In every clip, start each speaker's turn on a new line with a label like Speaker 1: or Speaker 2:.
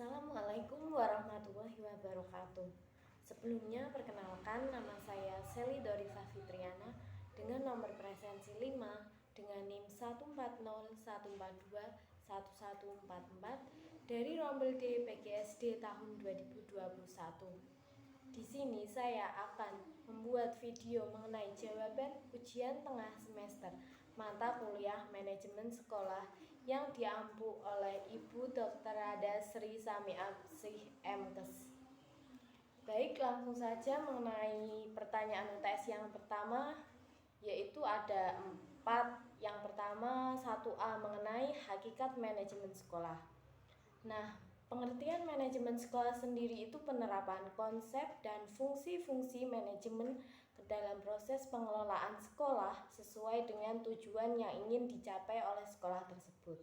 Speaker 1: Assalamualaikum warahmatullahi wabarakatuh. Sebelumnya perkenalkan, nama saya Seli Dorifa Fitriana dengan nomor presensi 5 dengan NIM 14014211144 dari Rombel D PGSD tahun 2021. Di sini saya akan membuat video mengenai jawaban ujian tengah semester mata kuliah manajemen sekolah yang diampu oleh Ibu Dr. Rada Sri Samiatsih MKes. Baik, langsung saja mengenai pertanyaan UTS yang pertama, yaitu ada 4. Yang pertama 1A mengenai hakikat manajemen sekolah. Nah, pengertian manajemen sekolah sendiri itu penerapan konsep dan fungsi-fungsi manajemen ke dalam proses pengelolaan sekolah sesuai dengan tujuan yang ingin dicapai oleh sekolah tersebut.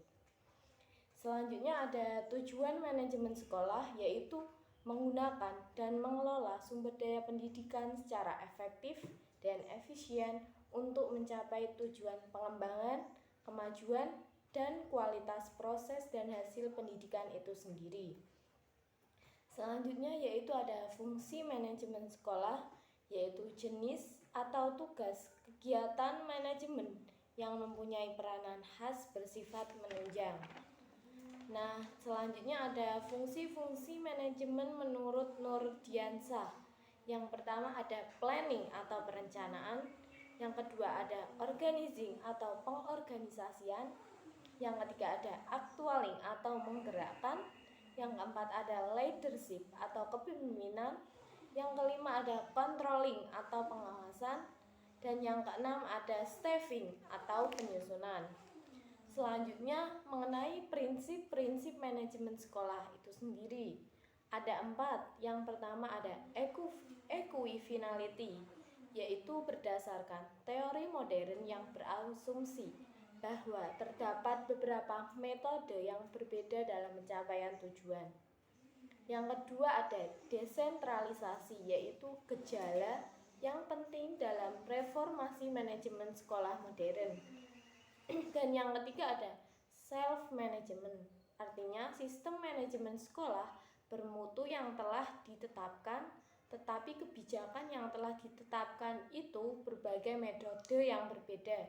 Speaker 1: Selanjutnya ada tujuan manajemen sekolah, yaitu menggunakan dan mengelola sumber daya pendidikan secara efektif dan efisien untuk mencapai tujuan pengembangan, kemajuan, dan kualitas proses dan hasil pendidikan itu sendiri. Selanjutnya yaitu ada fungsi manajemen sekolah, yaitu jenis atau tugas kegiatan manajemen yang mempunyai peranan khas bersifat menunjang. Nah, selanjutnya ada fungsi-fungsi manajemen menurut Nurdiansah. Yang pertama ada planning atau perencanaan, yang kedua ada organizing atau pengorganisasian, yang ketiga ada actualing atau menggerakkan, yang keempat ada leadership atau kepemimpinan, yang kelima ada controlling atau pengawasan, dan yang keenam ada staffing atau penyusunan. Selanjutnya mengenai prinsip-prinsip manajemen sekolah itu sendiri ada 4. Yang pertama ada equifinality, yaitu berdasarkan teori modern yang berasumsi bahwa terdapat beberapa metode yang berbeda dalam pencapaian tujuan. Yang kedua ada desentralisasi, yaitu gejala yang penting dalam reformasi manajemen sekolah modern. Dan yang ketiga ada self-management, artinya sistem manajemen sekolah bermutu yang telah ditetapkan, tetapi kebijakan yang telah ditetapkan itu berbagai metode yang berbeda.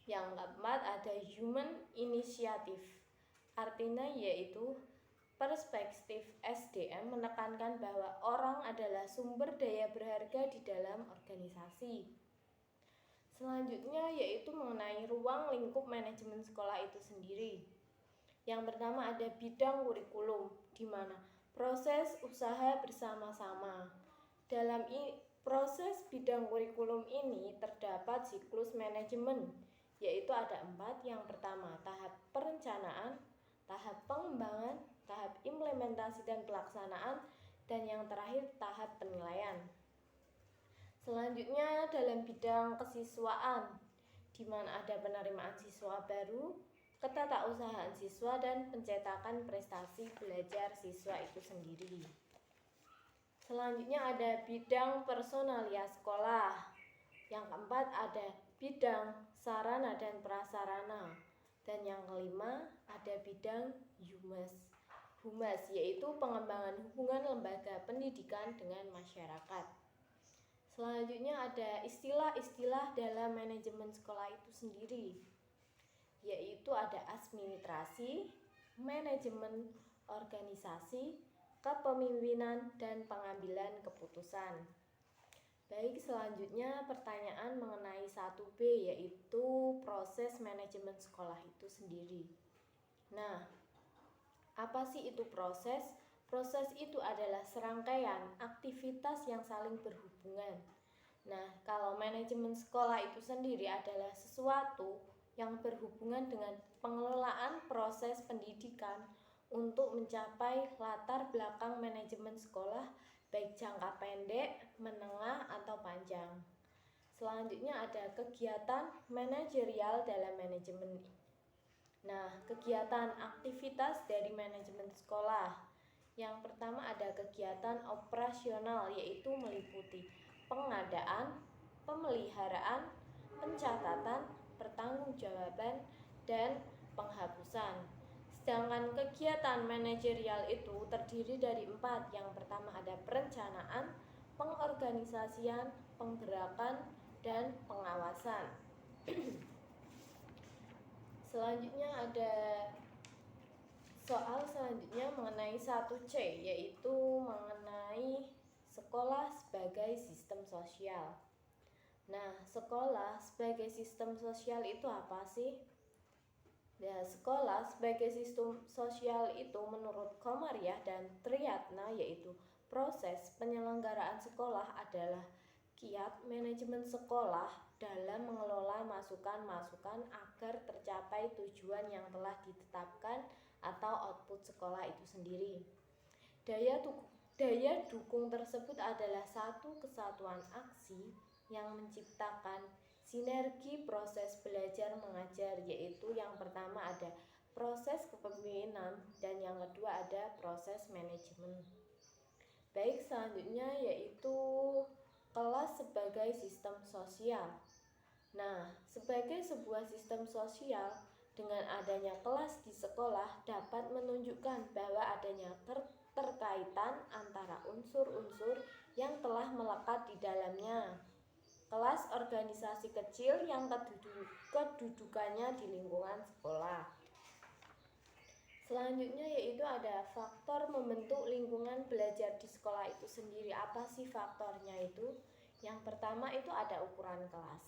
Speaker 1: Yang keempat ada human initiative, artinya yaitu perspektif SDM menekankan bahwa orang adalah sumber daya berharga di dalam organisasi. Selanjutnya yaitu mengenai ruang lingkup manajemen sekolah itu sendiri. Yang pertama ada bidang kurikulum, di mana proses usaha bersama-sama. Dalam proses bidang kurikulum ini terdapat siklus manajemen, yaitu ada 4. Yang pertama tahap perencanaan, tahap pengembangan, tahap implementasi dan pelaksanaan, dan yang terakhir tahap penilaian. Selanjutnya dalam bidang kesiswaan, di mana ada penerimaan siswa baru, ketatausahaan siswa, dan pencetakan prestasi belajar siswa itu sendiri. Selanjutnya ada bidang personalia sekolah. Yang keempat ada bidang sarana dan prasarana. Dan yang kelima ada bidang humas, yaitu pengembangan hubungan lembaga pendidikan dengan masyarakat. Selanjutnya ada istilah-istilah dalam manajemen sekolah itu sendiri, yaitu ada administrasi, manajemen organisasi, kepemimpinan, dan pengambilan keputusan. Baik, selanjutnya pertanyaan mengenai 1B, yaitu proses manajemen sekolah itu sendiri. Nah, apa sih itu proses? Proses itu adalah serangkaian aktivitas yang saling berhubungan. Nah, kalau manajemen sekolah itu sendiri adalah sesuatu yang berhubungan dengan pengelolaan proses pendidikan untuk mencapai latar belakang manajemen sekolah, baik jangka pendek, menengah, atau panjang. Selanjutnya ada kegiatan manajerial dalam manajemen. Nah, kegiatan aktivitas dari manajemen sekolah. Yang pertama ada kegiatan operasional, yaitu meliputi pengadaan, pemeliharaan, pencatatan, pertanggungjawaban, dan penghapusan. Sedangkan kegiatan manajerial itu terdiri dari 4. Yang pertama ada perencanaan, pengorganisasian, penggerakan, dan pengawasan. Selanjutnya ada soal selanjutnya mengenai 1C, yaitu mengenai sekolah sebagai sistem sosial. Nah, sekolah sebagai sistem sosial itu apa sih? Ya, sekolah sebagai sistem sosial itu menurut Komariah dan Triyatna, yaitu proses penyelenggaraan sekolah adalah kiat manajemen sekolah dalam mengelola masukan-masukan agar tercapai tujuan yang telah ditetapkan atau output sekolah itu sendiri. Daya dukung tersebut adalah satu kesatuan aksi yang menciptakan sinergi proses belajar mengajar, yaitu yang pertama ada proses kepemimpinan dan yang kedua ada proses manajemen. Baik, selanjutnya yaitu kelas sebagai sistem sosial. Nah, sebagai sebuah sistem sosial, dengan adanya kelas di sekolah dapat menunjukkan bahwa adanya keterkaitan antara unsur-unsur yang telah melekat di dalamnya. Kelas organisasi kecil yang kedudukannya di lingkungan sekolah. Selanjutnya yaitu ada faktor membentuk lingkungan belajar di sekolah itu sendiri. Apa sih faktornya itu? Yang pertama itu ada ukuran kelas.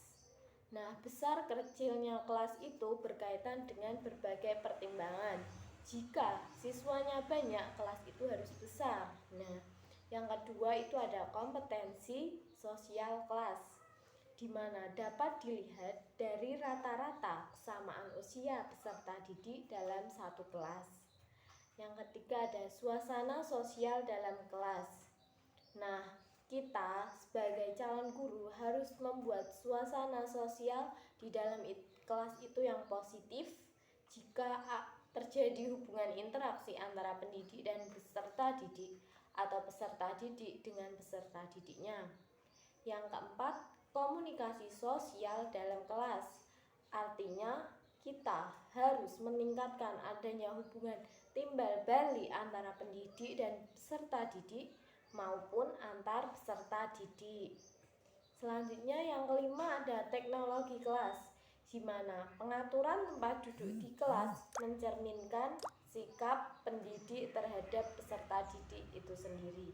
Speaker 1: Nah, besar kecilnya kelas itu berkaitan dengan berbagai pertimbangan. Jika siswanya banyak, kelas itu harus besar. Nah, yang kedua itu ada kompetensi sosial kelas, di mana dapat dilihat dari rata-rata kesamaan usia peserta didik dalam satu kelas. Yang ketiga ada suasana sosial dalam kelas. Nah, kita sebagai calon guru harus membuat suasana sosial di dalam kelas itu yang positif. Jika terjadi hubungan interaksi antara pendidik dan peserta didik atau peserta didik dengan peserta didiknya. Yang keempat, komunikasi sosial dalam kelas. Artinya kita harus meningkatkan adanya hubungan timbal balik antara pendidik dan peserta didik maupun antar peserta didik. Selanjutnya yang kelima ada teknologi kelas, di mana pengaturan tempat duduk di kelas mencerminkan sikap pendidik terhadap peserta didik itu sendiri.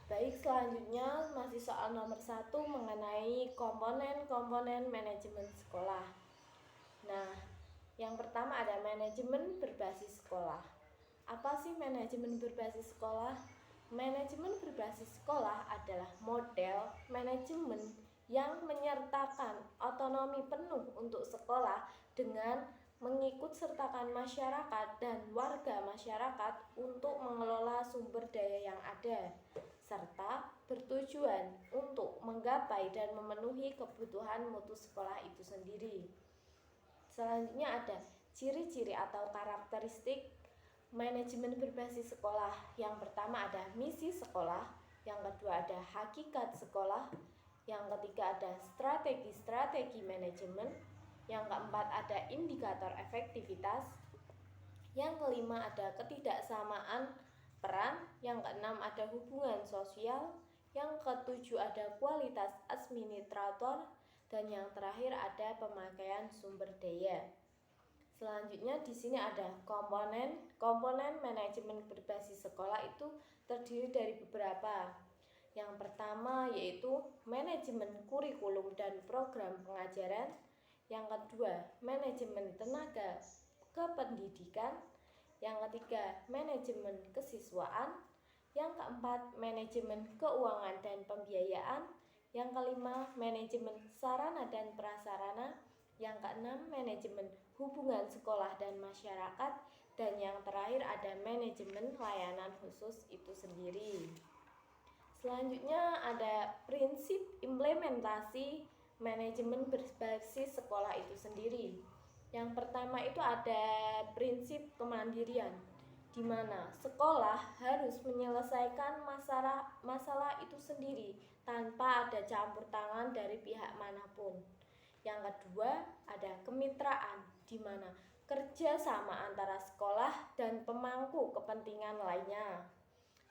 Speaker 1: Baik, selanjutnya masih soal nomor 1 mengenai komponen-komponen manajemen sekolah. Nah, yang pertama ada manajemen berbasis sekolah. Apa sih manajemen berbasis sekolah? Manajemen berbasis sekolah adalah model manajemen yang menyertakan otonomi penuh untuk sekolah dengan mengikut sertakan masyarakat dan warga masyarakat untuk mengelola sumber daya yang ada, serta bertujuan untuk menggapai dan memenuhi kebutuhan mutu sekolah itu sendiri. Selanjutnya ada ciri-ciri atau karakteristik manajemen berbasis sekolah. Yang pertama ada misi sekolah, yang kedua ada hakikat sekolah, yang ketiga ada strategi-strategi manajemen, yang keempat ada indikator efektivitas, yang kelima ada ketidaksamaan peran, yang keenam ada hubungan sosial, yang ketujuh ada kualitas administrator, dan yang terakhir ada pemakaian sumber daya. Selanjutnya di sini ada komponen manajemen berbasis sekolah itu terdiri dari beberapa. Yang pertama yaitu manajemen kurikulum dan program pengajaran. Yang kedua, manajemen tenaga kependidikan. Yang ketiga, manajemen kesiswaan. Yang keempat, manajemen keuangan dan pembiayaan. Yang kelima, manajemen sarana dan prasarana. Yang keenam, manajemen hubungan sekolah dan masyarakat. Dan yang terakhir ada manajemen layanan khusus itu sendiri. Selanjutnya ada prinsip implementasi manajemen berbasis sekolah itu sendiri. Yang pertama itu ada prinsip kemandirian, di mana sekolah harus menyelesaikan masalah itu sendiri tanpa ada campur tangan dari pihak manapun. Yang kedua ada kemitraan, di mana kerja sama antara sekolah dan pemangku kepentingan lainnya.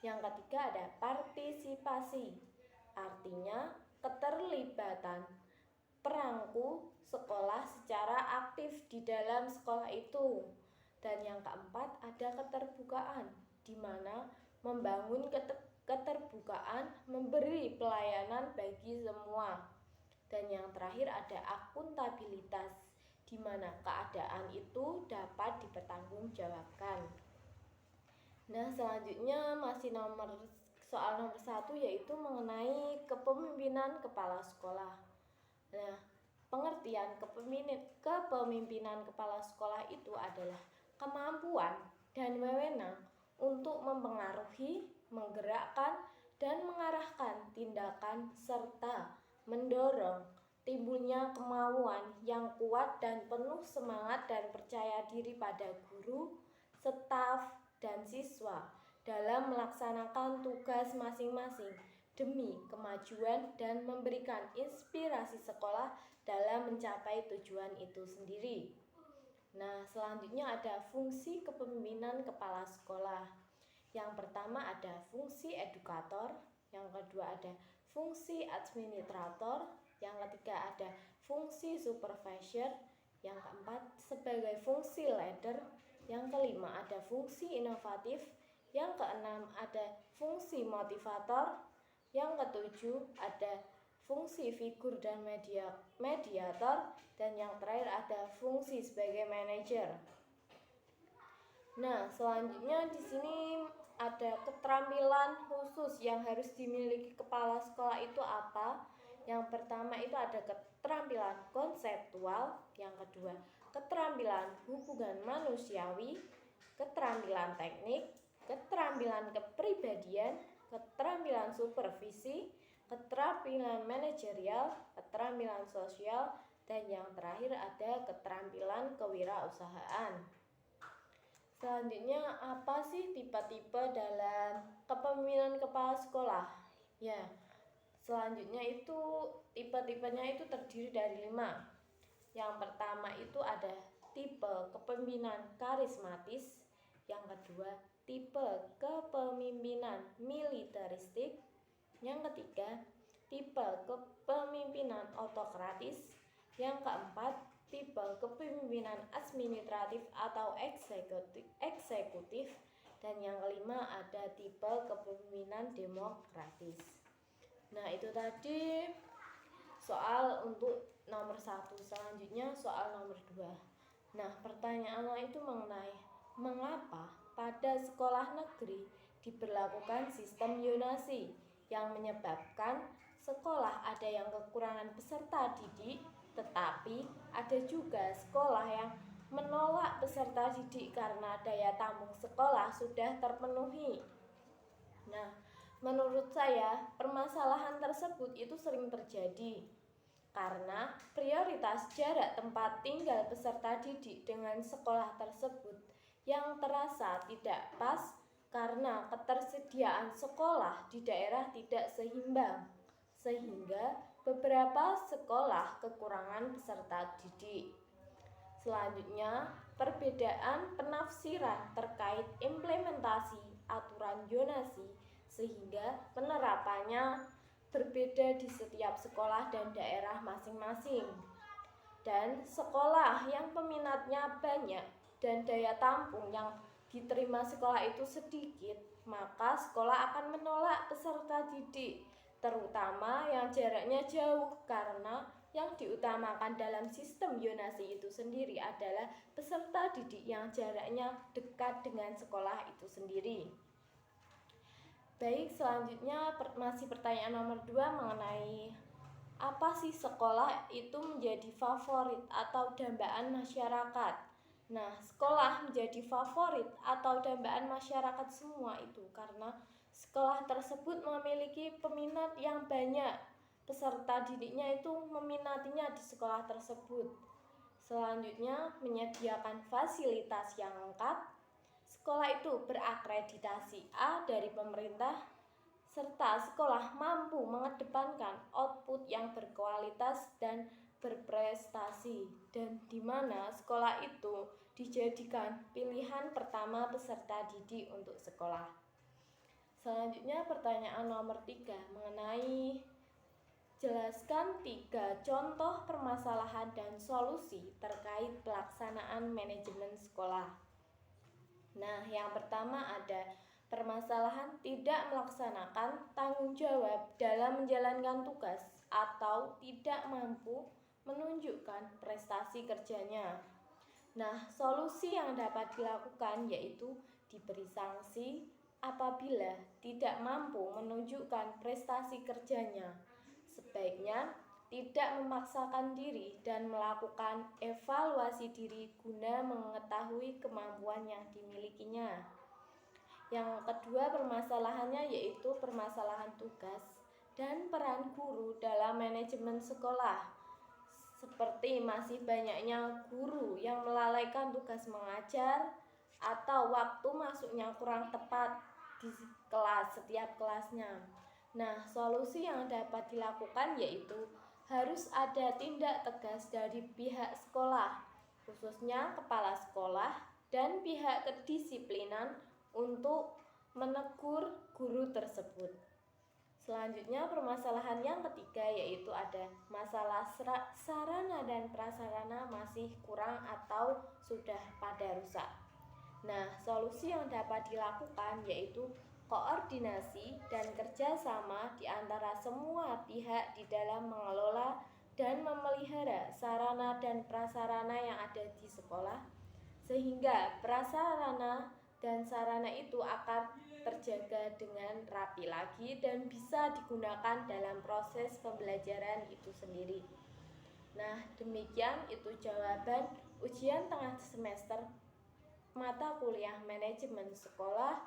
Speaker 1: Yang ketiga ada partisipasi, artinya keterlibatan perangku sekolah secara aktif di dalam sekolah itu. Dan yang keempat ada keterbukaan, di mana membangun keterbukaan memberi pelayanan bagi semua. Dan yang terakhir ada akuntabilitas, di mana keadaan itu dapat dipertanggungjawabkan. Nah, selanjutnya masih soal nomor 1, yaitu mengenai kepemimpinan kepala sekolah. Nah, pengertian kepemimpinan kepala sekolah itu adalah kemampuan dan wewenang untuk mempengaruhi, menggerakkan, dan mengarahkan tindakan serta mendorong timbulnya kemauan yang kuat dan penuh semangat dan percaya diri pada guru, staf, dan siswa dalam melaksanakan tugas masing-masing demi kemajuan dan memberikan inspirasi sekolah dalam mencapai tujuan itu sendiri. Nah, selanjutnya ada fungsi kepemimpinan kepala sekolah. Yang pertama ada fungsi edukator, yang kedua ada fungsi administrator, yang ketiga ada fungsi supervisor, yang keempat sebagai fungsi leader, yang kelima ada fungsi inovatif, yang keenam ada fungsi motivator, yang ketujuh ada fungsi figur dan mediator, dan yang terakhir ada fungsi sebagai manajer. Nah, selanjutnya di sini ada keterampilan khusus yang harus dimiliki kepala sekolah itu apa? Yang pertama itu ada keterampilan konseptual, yang kedua keterampilan hubungan manusiawi, keterampilan teknik, keterampilan kepribadian, keterampilan supervisi, keterampilan manajerial, keterampilan sosial, dan yang terakhir ada keterampilan kewirausahaan. Selanjutnya, apa sih tipe-tipe dalam kepemimpinan kepala sekolah? Ya, selanjutnya itu tipe-tipenya itu terdiri dari 5. Yang pertama itu ada tipe kepemimpinan karismatis, yang kedua tipe kepemimpinan militeristik, yang ketiga tipe kepemimpinan autokratis, yang keempat tipe kepemimpinan administratif atau eksekutif, dan yang kelima ada tipe kepemimpinan demokratis. Nah, itu tadi soal untuk nomor 1. Selanjutnya soal nomor 2. Nah, pertanyaannya itu mengenai mengapa pada sekolah negeri diberlakukan sistem zonasi yang menyebabkan sekolah ada yang kekurangan peserta didik, tetapi ada juga sekolah yang menolak peserta didik karena daya tampung sekolah sudah terpenuhi. Nah, menurut saya permasalahan tersebut itu sering terjadi karena prioritas jarak tempat tinggal peserta didik dengan sekolah tersebut yang terasa tidak pas karena ketersediaan sekolah di daerah tidak seimbang, sehingga beberapa sekolah kekurangan peserta didik. Selanjutnya, perbedaan penafsiran terkait implementasi aturan zonasi sehingga penerapannya berbeda di setiap sekolah dan daerah masing-masing. Dan sekolah yang peminatnya banyak dan daya tampung yang diterima sekolah itu sedikit, maka sekolah akan menolak peserta didik, terutama yang jaraknya jauh, karena yang diutamakan dalam sistem zonasi itu sendiri adalah peserta didik yang jaraknya dekat dengan sekolah itu sendiri. Baik, selanjutnya masih pertanyaan nomor 2 mengenai apa sih sekolah itu menjadi favorit atau dambaan masyarakat. Nah, sekolah menjadi favorit atau dambaan masyarakat semua itu karena sekolah tersebut memiliki peminat yang banyak. Peserta didiknya itu meminatinya di sekolah tersebut. Selanjutnya, menyediakan fasilitas yang lengkap. Sekolah itu berakreditasi A dari pemerintah, serta sekolah mampu mengedepankan output yang berkualitas dan berprestasi, dan di mana sekolah itu dijadikan pilihan pertama peserta didik untuk sekolah. Selanjutnya pertanyaan nomor 3 mengenai jelaskan 3 contoh permasalahan dan solusi terkait pelaksanaan manajemen sekolah. Nah, yang pertama ada permasalahan tidak melaksanakan tanggung jawab dalam menjalankan tugas atau tidak mampu menunjukkan prestasi kerjanya. Nah, solusi yang dapat dilakukan yaitu diberi sanksi apabila tidak mampu menunjukkan prestasi kerjanya. Sebaiknya tidak memaksakan diri dan melakukan evaluasi diri guna mengetahui kemampuan yang dimilikinya. Yang kedua permasalahannya yaitu permasalahan tugas dan peran guru dalam manajemen sekolah. Seperti masih banyaknya guru yang melalaikan tugas mengajar atau waktu masuknya kurang tepat di kelas setiap kelasnya. Nah, solusi yang dapat dilakukan yaitu harus ada tindak tegas dari pihak sekolah, khususnya kepala sekolah dan pihak kedisiplinan untuk menegur guru tersebut. Selanjutnya permasalahan yang ketiga yaitu ada masalah sarana dan prasarana masih kurang atau sudah pada rusak. Nah, solusi yang dapat dilakukan yaitu koordinasi dan kerjasama di antara semua pihak di dalam mengelola dan memelihara sarana dan prasarana yang ada di sekolah, sehingga prasarana dan sarana itu akan terjaga dengan rapi lagi dan bisa digunakan dalam proses pembelajaran itu sendiri. Nah, demikian itu jawaban ujian tengah semester mata kuliah manajemen sekolah.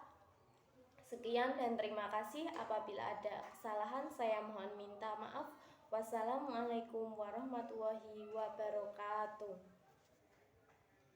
Speaker 1: Sekian dan terima kasih. Apabila ada kesalahan saya mohon minta maaf. Wassalamualaikum warahmatullahi wabarakatuh.